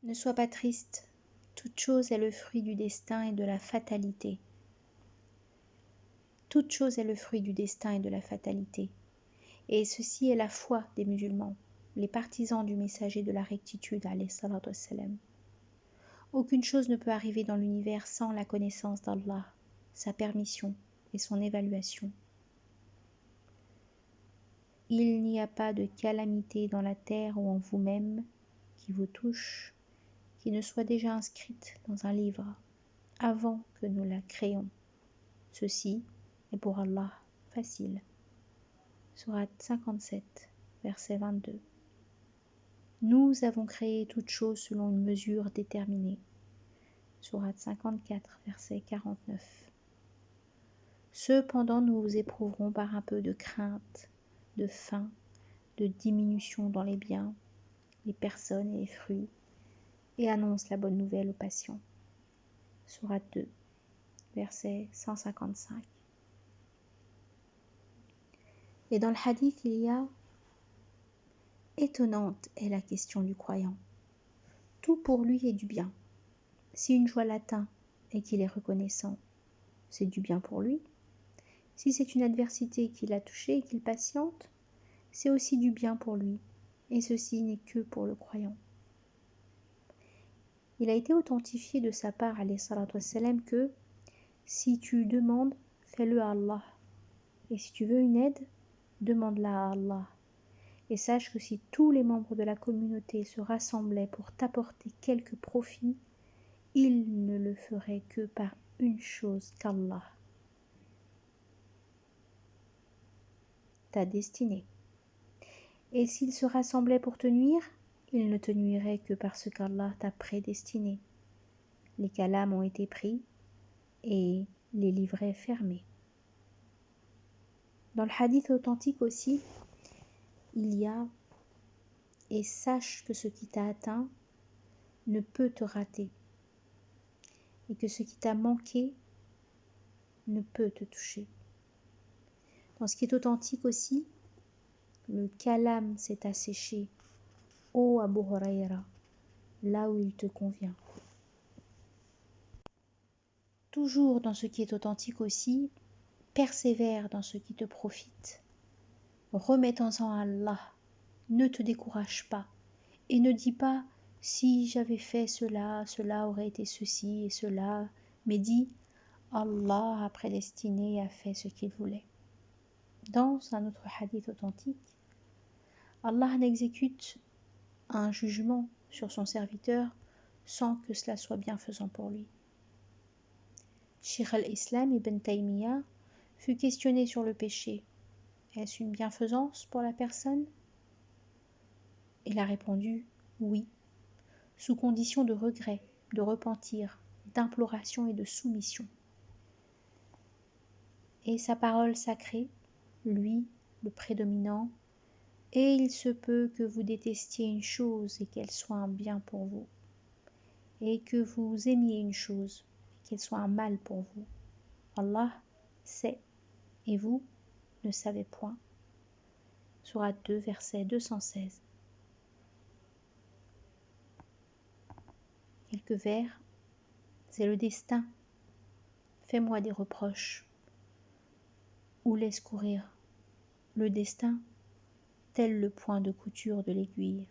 Ne sois pas triste, toute chose est le fruit du destin et de la fatalité. Toute chose est le fruit du destin et de la fatalité. Et ceci est la foi des musulmans, les partisans du messager de la rectitude, alayhi salatu wassalam. Aucune chose ne peut arriver dans l'univers sans la connaissance d'Allah, sa permission et son évaluation. Il n'y a pas de calamité dans la terre ou en vous-même qui vous touche, qui ne soit déjà inscrite dans un livre avant que nous la créions. Ceci est pour Allah facile. Sourate 57, verset 22. Nous avons créé toute chose selon une mesure déterminée. Sourate 54, verset 49. Cependant, nous vous éprouverons par un peu de crainte, de faim, de diminution dans les biens, les personnes et les fruits, et annonce la bonne nouvelle aux patients. Sourate 2, verset 155. Et dans le hadith, il y a « Étonnante est la question du croyant. Tout pour lui est du bien. Si une joie l'atteint et qu'il est reconnaissant, c'est du bien pour lui. Si c'est une adversité qui l'a touché et qu'il patiente, c'est aussi du bien pour lui. Et ceci n'est que pour le croyant. » Il a été authentifié de sa part, alayhi salatu wassalam, que si tu demandes, fais-le à Allah. Et si tu veux une aide, demande-la à Allah. Et sache que si tous les membres de la communauté se rassemblaient pour t'apporter quelque profit, ils ne le feraient que par une chose qu'Allah, ta destinée. Et s'ils se rassemblaient pour te nuire, ils ne te nuiraient que parce qu'Allah t'a prédestiné. Les calams ont été pris et les livrets fermés. Dans le hadith authentique aussi, il y a « Et sache que ce qui t'a atteint ne peut te rater, et que ce qui t'a manqué ne peut te toucher. » Dans ce qui est authentique aussi, le kalam s'est asséché, ô Abu Huraira, là où il te convient. Toujours dans ce qui est authentique aussi, persévère dans ce qui te profite. Remets-en à Allah, ne te décourage pas, et ne dis pas « si j'avais fait cela, cela aurait été ceci et cela », mais dis « Allah a prédestiné et a fait ce qu'il voulait ». Dans un autre hadith authentique, Allah n'exécute un jugement sur son serviteur sans que cela soit bienfaisant pour lui. Shaykh al-Islam ibn Taymiyyah fut questionné sur le péché. Est-ce une bienfaisance pour la personne? Il a répondu oui, sous condition de regret, de repentir, d'imploration et de soumission. Et sa parole sacrée, lui, le prédominant, et il se peut que vous détestiez une chose et qu'elle soit un bien pour vous, et que vous aimiez une chose et qu'elle soit un mal pour vous. Allah sait, et vous ne savez point. Sourate 2, verset 216. Quelques vers, c'est le destin. Fais-moi des reproches, ou laisse courir le destin, tel le point de couture de l'aiguille.